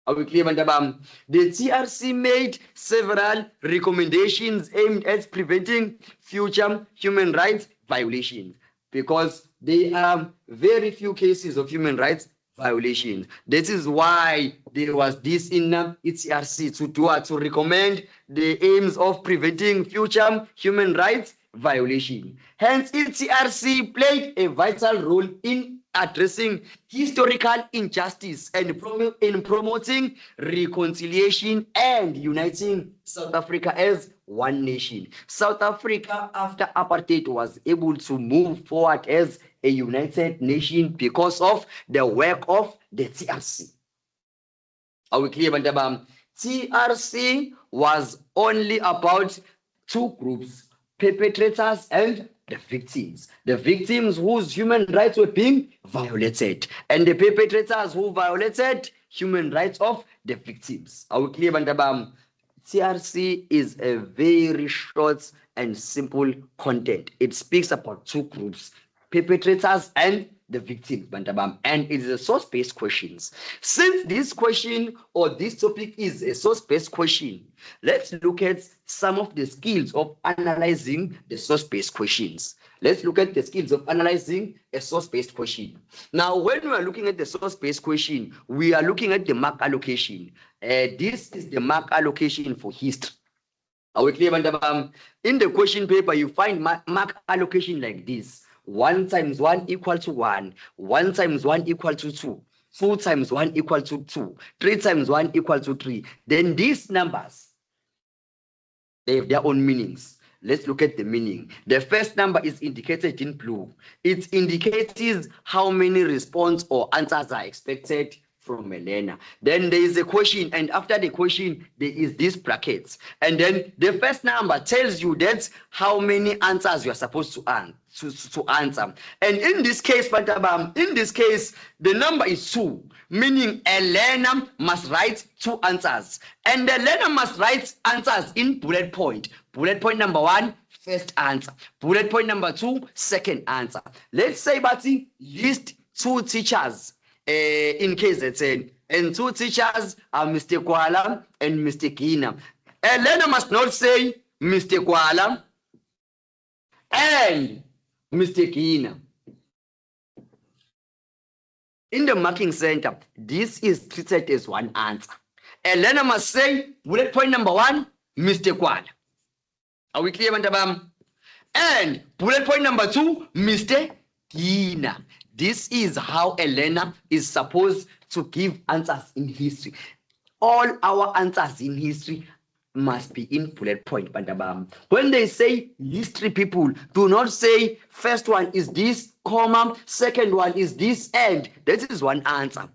Are we clear, Mandabam? The TRC made several recommendations aimed at preventing future human rights violations, because there are very few cases of human rights violations. This is why there was this in TRC to recommend the aims of preventing future human rights violation. Hence, TRC played a vital role in addressing historical injustice and in promoting reconciliation and uniting South Africa as one nation. South Africa, after apartheid, was able to move forward as a united nation because of the work of the TRC. Are we clear, Bandabam? TRC was only about two groups, perpetrators and the victims. The victims whose human rights were being violated, and the perpetrators who violated human rights of the victims. Are we clear, Bandabam? TRC is a very short and simple content. It speaks about two groups, perpetrators and the victims, Bantabam, and it is a source-based questions. Since this question or this topic is a source-based question, let's look at some of the skills of analyzing the source-based questions. Let's look at the skills of analyzing a source-based question. Now, when we are looking at the source-based question, we are looking at the mark allocation. This is the mark allocation for history. Are we clear, Bantabam? In the question paper, you find mark allocation like this. 1 times 1 equal to 1, 1 times 1 equal to 2, 2 times 1 equal to 2, 3 times 1 equal to 3. Then these numbers, they have their own meanings. Let's look at the meaning. The first number is indicated in blue. It indicates how many response or answers are expected from a learner. Then there is a question, and after the question, there is this brackets. And then the first number tells you that how many answers you are supposed to answer. And in this case, in this case, the number is 2, meaning a learner must write 2 answers. And the learner must write answers in bullet point. Bullet point number 1, first answer. Bullet point number 2, second answer. Let's say, Bati, list 2 teachers in KZN. And 2 teachers are Mr. Kuala and Mr. Kina. A learner must not say Mr. Kuala and Mr. Kina. In the marking center, this is treated as one answer. A learner must say, bullet point number 1, Mr. Kuala. Are we clear, Bantabam? And bullet point number 2, Mr. Kina. This is how a learner is supposed to give answers in history. All our answers in history must be in bullet point, Bantabam. When they say history, people do not say first one is this, comma, second one is this, and that is one answer.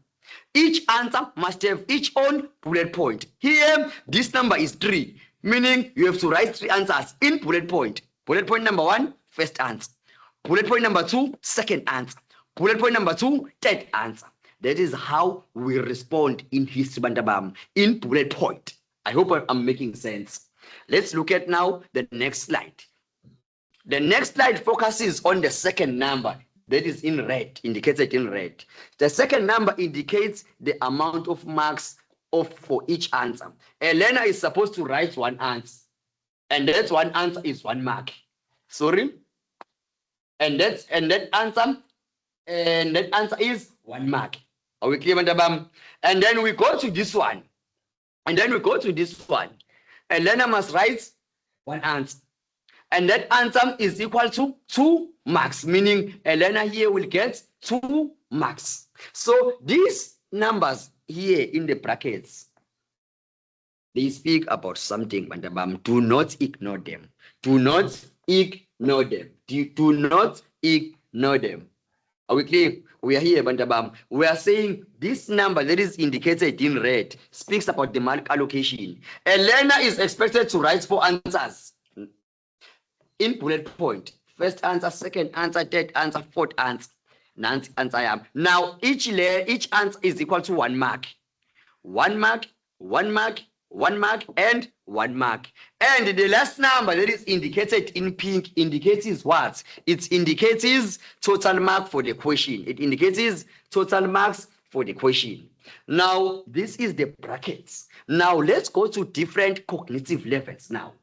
Each answer must have its own bullet point. Here, this number is 3, meaning you have to write 3 answers in bullet point. Bullet point number 1, first answer. Bullet point number 2, second answer. Bullet point number 2, third answer. That is how we respond in history, Bantabam, in bullet point. I hope I'm making sense. Let's look at now the next slide. The next slide focuses on the second number that is in red, indicated in red. The second number indicates the amount of marks for each answer. A learner is supposed to write 1 answer, and that 1 answer is 1 mark. Sorry, and that answer is 1 mark. Are we clear, Bantabam? And then we go to this one. A learner must write 1 answer. And that answer is equal to 2 marks, meaning a learner here will get 2 marks. So these numbers here in the brackets, they speak about something, Bantabam. Do not ignore them. Do not ignore them. Do not ignore them. Are we clear? We are here, Bantabam. We are saying this number that is indicated in red speaks about the mark allocation. A learner is expected to write 4 answers in bullet point. First answer, second answer, third answer, fourth answer. Ninth answer. Now each answer is equal to 1 mark. 1 mark, 1 mark, 1 mark, and 1 mark. And the last number that is indicated in pink indicates what? It indicates total mark for the question. It indicates total marks for the question. Now, this is the brackets. Now, let's go to different cognitive levels now.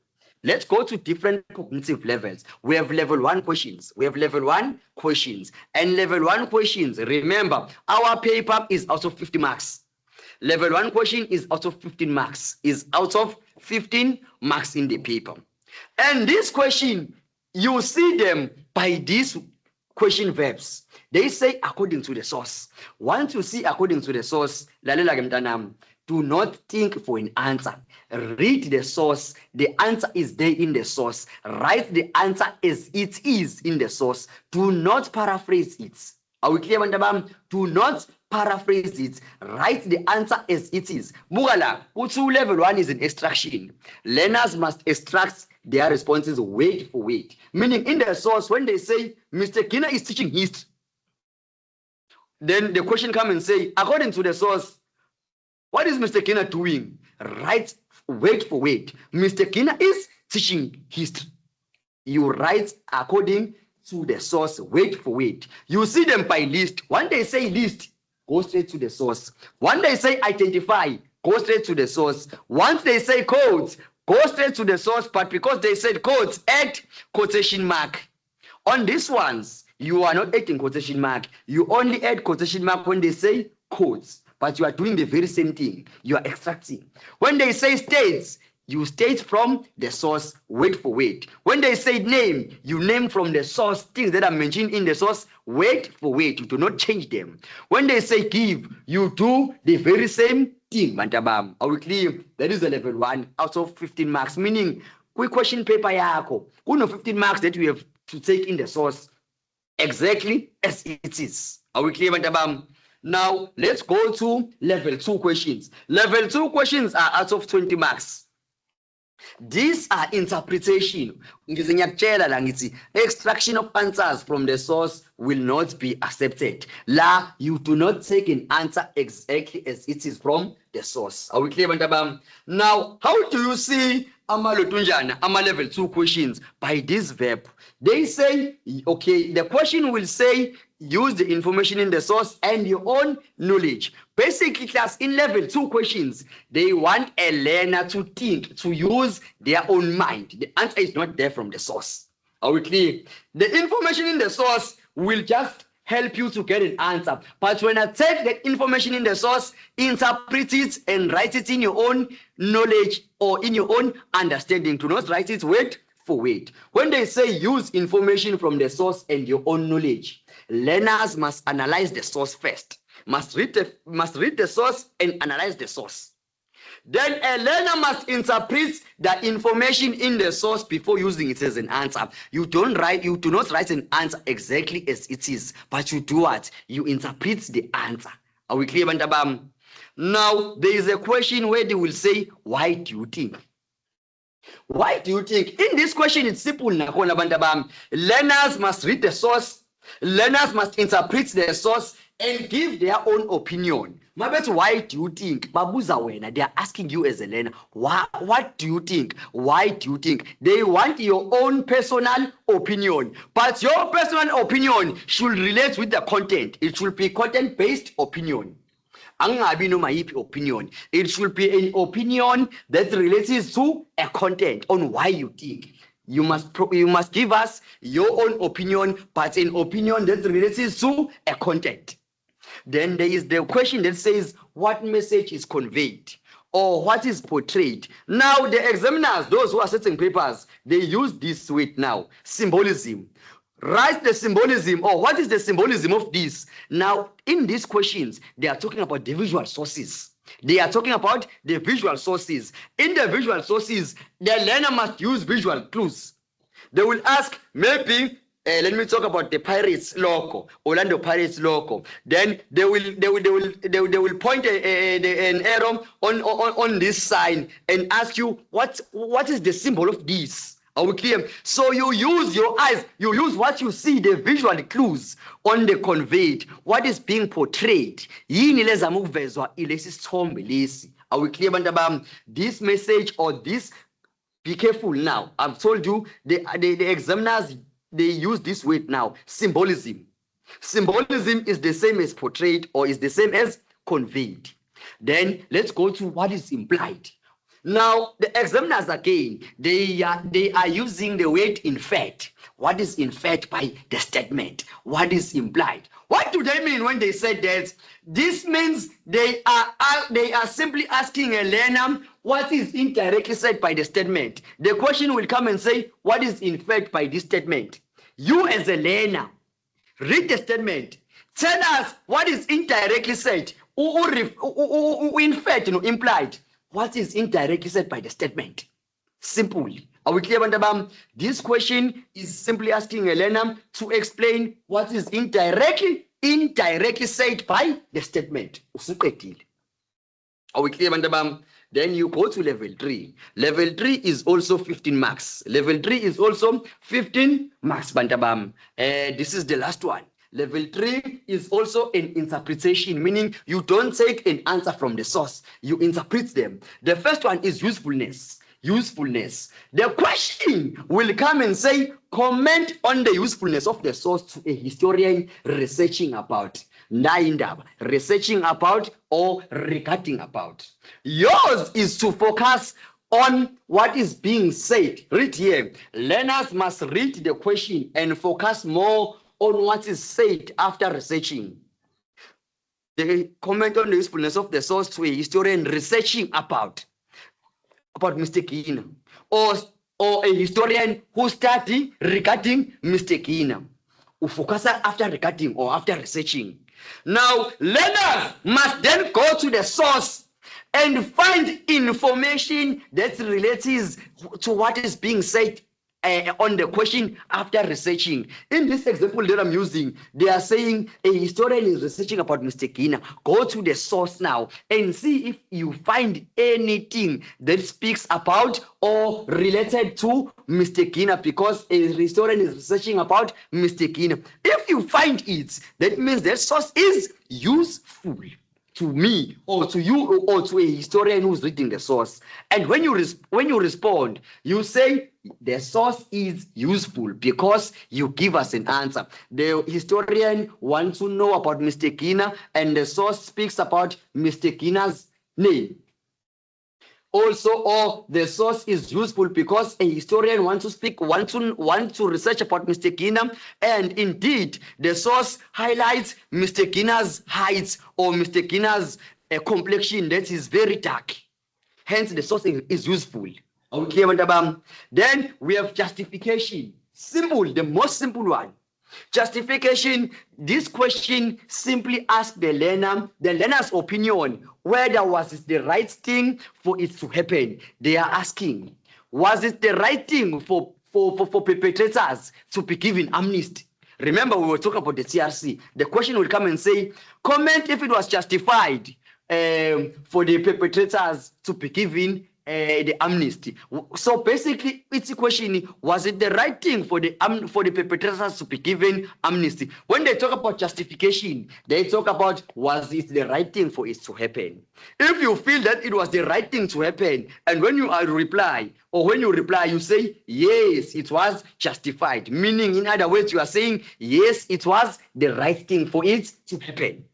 Let's go to different cognitive levels. We have level 1 questions. And level 1 questions, remember, our paper is out of 50 marks. Level 1 question is out of 15 marks, in the paper. And this question, you see them by these question verbs. They say according to the source. Once you see according to the source, do not think for an answer. Read the source. The answer is there in the source. Write the answer as it is in the source. Do not paraphrase it. Are we clear, Bantabam? Do not paraphrase it. Write the answer as it is. Mugala, Utu level 1 is an extraction. Learners must extract their responses word for word. Meaning in the source, when they say, Mr. Kina is teaching history, then the question comes and say, according to the source, what is Mr. Kina doing? Write word for word. Mr. Kina is teaching history. You write according to the source, word for word. You see them by list. When they say list, go straight to the source. When they say identify, go straight to the source. Once they say codes, go straight to the source, but because they said codes, add quotation mark. On these ones, you are not adding quotation mark. You only add quotation mark when they say codes, but you are doing the very same thing. You are extracting. When they say states, you state from the source, word for word. When they say name, you name from the source things that are mentioned in the source, word for word. You do not change them. When they say give, you do the very same thing. Bantabam. Are we clear? That is the level 1 out of 15 marks. Meaning, quick question paper yako. 15 marks that we have to take in the source exactly as it is. Are we clear, Bantabam? Now, let's go to level 2 questions. Level 2 questions are out of 20 marks. These are interpretation. Extraction of answers from the source will not be accepted. La, you do not take an answer exactly as it is from the source. Are we clear, Bantabam? Now, how do you see level 2 questions? By this verb. They say, okay, the question will say, use the information in the source and your own knowledge. Basically, class, in level 2 questions, they want a learner to think, to use their own mind. The answer is not there from the source. Are we clear? The information in the source will just help you to get an answer. But when I take the information in the source, interpret it and write it in your own knowledge or in your own understanding. Do not write it word for word. When they say use information from the source and your own knowledge, learners must analyze the source first. Must read the source and analyze the source. Then a learner must interpret the information in the source before using it as an answer. You do not write an answer exactly as it is, but you do what? You interpret the answer. Are we clear, Bantabam? Now, there is a question where they will say, why do you think? Why do you think? In this question, it's simple. Learners must read the source. Learners must interpret the source and give their own opinion. Why do you think? They are asking you as a learner, what do you think? Why do you think? They want your own personal opinion. But your personal opinion should relate with the content. It should be content-based opinion. Opinion. It should be an opinion that relates to a content on why you think. You must give us your own opinion, but an opinion that relates to a content. Then there is the question that says, what message is conveyed or what is portrayed? Now, the examiners, those who are setting papers, they use this word now, symbolism. Write the symbolism or what is the symbolism of this? Now, in these questions, they are talking about the visual sources. They are talking about the visual sources. In the visual sources, the learner must use visual clues. They will ask, maybe, let me talk about the Pirates logo, Orlando Pirates logo. Then they will point an arrow on this sign and ask you what is the symbol of this. Are we clear? So you use your eyes, you use what you see, the visual clues on the conveyed, what is being portrayed. Are we clear, Bantabam? This message or this, be careful now. I've told you the examiners, they use this word now, symbolism. Symbolism is the same as portrayed or is the same as conveyed. Then let's go to what is implied. Now, the examiners again, they are using the word inferred. What is inferred by the statement? What is implied? What do they mean when they say that? This means they are simply asking a learner what is indirectly said by the statement. The question will come and say, what is inferred by this statement? You as a learner, read the statement. Tell us what is indirectly said or inferred, implied. What is indirectly said by the statement? Simple. Are we clear, Bantabam? This question is simply asking a learner to explain what is indirectly said by the statement. Are we clear, Bantabam? Then you go to level 3. Level 3 is also 15 marks. Level 3 is also 15 marks, Bantabam. This is the last one. Level 3 is also an interpretation, meaning you don't take an answer from the source, you interpret them. The first one is usefulness. Usefulness. The question will come and say, comment on the usefulness of the source to a historian researching about. Researching about or regarding about. Yours is to focus on what is being said. Read here. Learners must read the question and focus more on what is said after researching. They comment on the usefulness of the source to a historian researching about Mr. Kina, or a historian who study regarding Mr. Kina. Focus after regarding or after researching. Now, learners must then go to the source and find information that relates to what is being said on the question after researching. In this example that I'm using, they are saying a historian is researching about Mr. Kina. Go to the source now and see if you find anything that speaks about or related to Mr. Kina, because a historian is researching about Mr. Kina. If you find it, that means that source is useful. to me or to you or to a historian who's reading the source. And when you respond, you say the source is useful because you give us an answer. The historian wants to know about Mr. Kina, and the source speaks about Mr. Kina's name. Also, or the source is useful because a historian wants to research about Mr. Kina, and indeed the source highlights Mr. Kina's height or Mr. Kina's complexion that is very dark. Hence, the source is useful. Okay, then we have justification. Simple, the most simple one. Justification, this question simply asks the learner's opinion, whether was it the right thing for it to happen. They are asking, was it the right thing for perpetrators to be given amnesty? Remember, we were talking about the TRC. The question will come and say, comment if it was justified for the perpetrators to be given the amnesty. So basically, it's a question: was it the right thing for the perpetrators to be given amnesty? When they talk about justification, they talk about was it the right thing for it to happen. If you feel that it was the right thing to happen, and when you reply, you say yes, it was justified. Meaning, in other words, you are saying yes, it was the right thing for it to happen.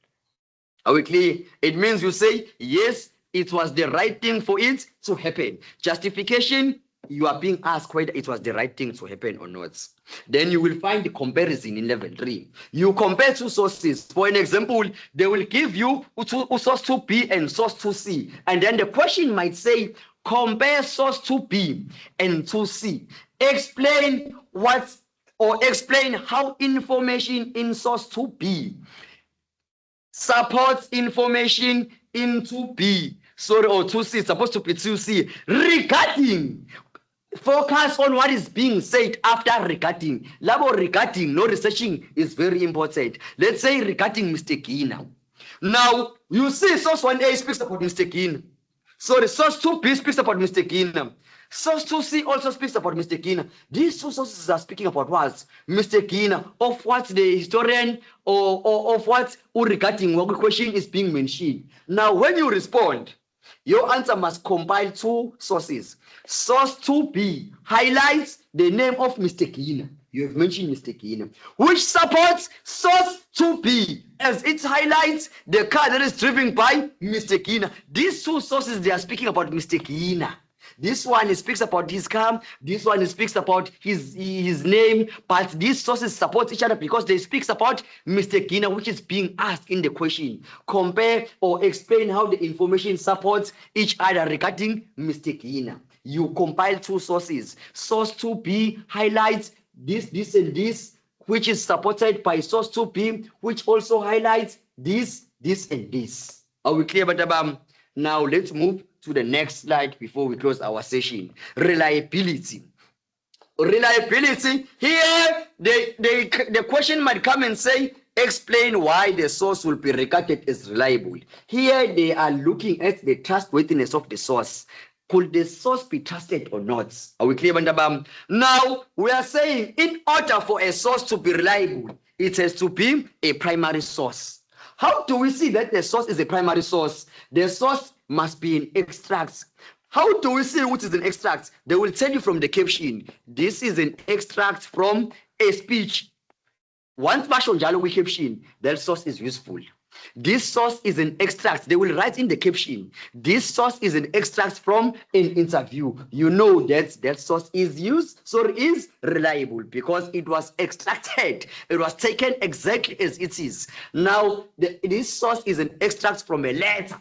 Are we clear? It means you say yes, it was the right thing for it to happen. Justification, you are being asked whether it was the right thing to happen or not. Then you will find the comparison in level 3. You compare two sources. For an example, they will give you source 2B and source 2C. And then the question might say, compare source 2B and 2C. Explain how information in source 2B supports information in 2B. Or 2C, it's supposed to be 2C. Regarding, focus on what is being said after regarding. Regarding, no researching is very important. Let's say regarding Mr. Kina. Now, you see source 1A speaks about Mr. Kina. So the source 2B speaks about Mr. Kina. Source 2C also speaks about Mr. Kina. These two sources are speaking about what? Mr. Kina, of what the historian or of what regarding what question is being mentioned. Now, when you respond, your answer must compile two sources. Source 2B highlights the name of Mr. Kina. You have mentioned Mr. Kina, which supports source 2B as it highlights the car that is driven by Mr. Kina. These two sources, they are speaking about Mr. Kina. This one speaks about his car, this one speaks about his name, but these sources support each other because they speak about Mr. Kina, which is being asked in the question. Compare or explain how the information supports each other regarding Mr. Kina. You compile two sources. Source 2B highlights this, and this, which is supported by source 2B, which also highlights this, and this. Are we clear, Batabam? Now let's move to the next slide before we close our session. Reliability. Reliability. Here, the question might come and say, explain why the source will be regarded as reliable. Here, they are looking at the trustworthiness of the source. Could the source be trusted or not? Are we clear, Bandabam? Now, we are saying in order for a source to be reliable, it has to be a primary source. How do we see that the source is a primary source? The source must be in extracts. How do we see which is an extract? They will tell you from the caption. This is an extract from a speech. Once Bashon Jalo we caption, that source is useful. This source is an extract. They will write in the caption. This source is an extract from an interview. You know that source is is reliable because it was extracted. It was taken exactly as it is. Now, this source is an extract from a letter.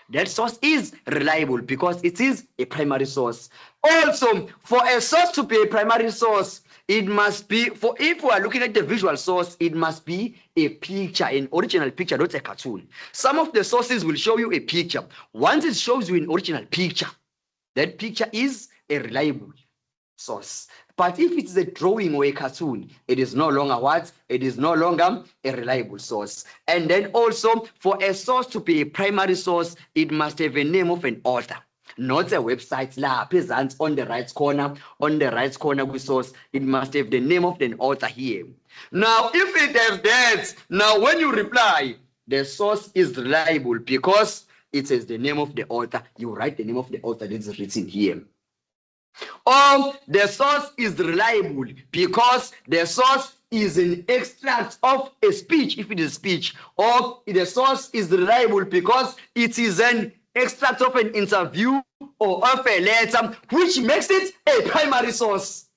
That source is reliable because it is a primary source. Also, for a source to be a primary source, it must be, if we are looking at the visual source, it must be a picture, an original picture, not a cartoon. Some of the sources will show you a picture. Once it shows you an original picture, that picture is a reliable source. But if it's a drawing or a cartoon, it is no longer what? It is no longer a reliable source. And then also, for a source to be a primary source, it must have a name of an author. Not a website la peasants on the right corner with source. It must have the name of the author here. Now, if it has that, now when you reply, the source is reliable because it says the name of the author. You write the name of the author that is written here. Or the source is reliable because the source is an extract of a speech, if it is speech. Or the source is reliable because it is an extract of an interview or of a letter, which makes it a primary source.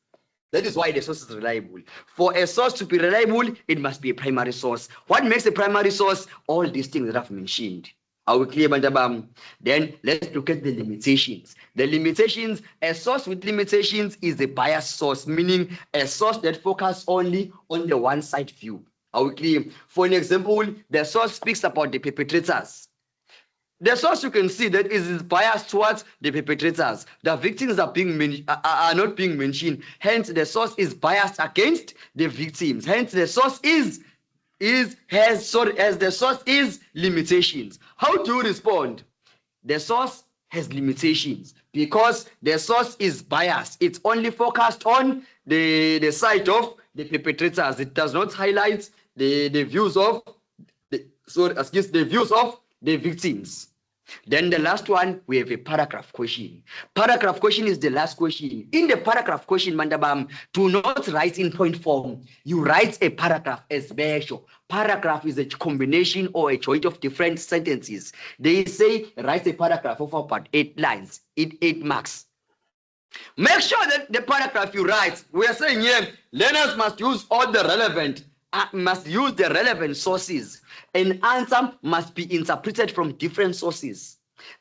That is why the source is reliable. For a source to be reliable, it must be a primary source. What makes a primary source? All these things that I've mentioned. Are we clear, Bantabam? Then let's look at the limitations. The limitations, a source with limitations is a biased source, meaning a source that focuses only on the one-side view. Are we clear? For an example, the source speaks about the perpetrators. The source, you can see that is biased towards the perpetrators. The victims are not being mentioned. Hence, the source is biased against the victims. Hence, the source has limitations. How do you respond? The source has limitations because the source is biased. It's only focused on the side of the perpetrators. It does not highlight the views of the victims. Then the last one, we have a paragraph question. Paragraph question is the last question. In the paragraph question, Mandabam, do not write in point form. You write a paragraph as special. Paragraph is a combination or a joint of different sentences. They say write a paragraph of about 8 lines, 8 marks. Make sure that the paragraph you write, we are saying here, learners must use the relevant sources. An answer must be interpreted from different sources.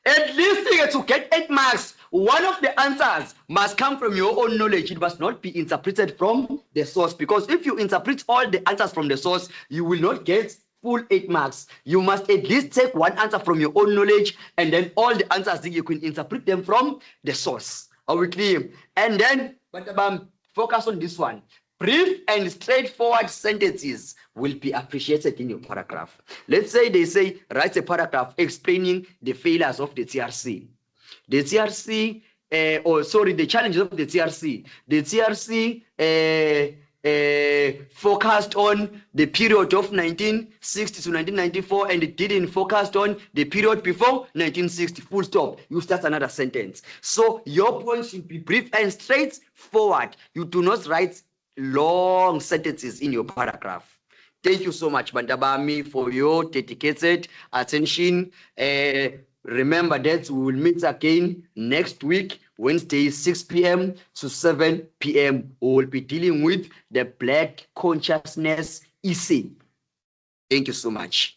At least to get 8 marks, one of the answers must come from your own knowledge. It must not be interpreted from the source, because if you interpret all the answers from the source, you will not get full 8 marks. You must at least take one answer from your own knowledge, and then all the answers, you can interpret them from the source. Are we clear? And then, focus on this one. Brief and straightforward sentences will be appreciated in your paragraph. Let's say they say, write a paragraph explaining the failures of the TRC. The challenges of the TRC. The TRC focused on the period of 1960 to 1994, and it didn't focus on the period before 1960. Full stop. You start another sentence. So your point should be brief and straightforward. You do not write long sentences in your paragraph. Thank you so much, Bantabami, for your dedicated attention. Remember that we will meet again next week, Wednesday, 6 p.m. to 7 p.m. We will be dealing with the Black Consciousness essay. Thank you so much.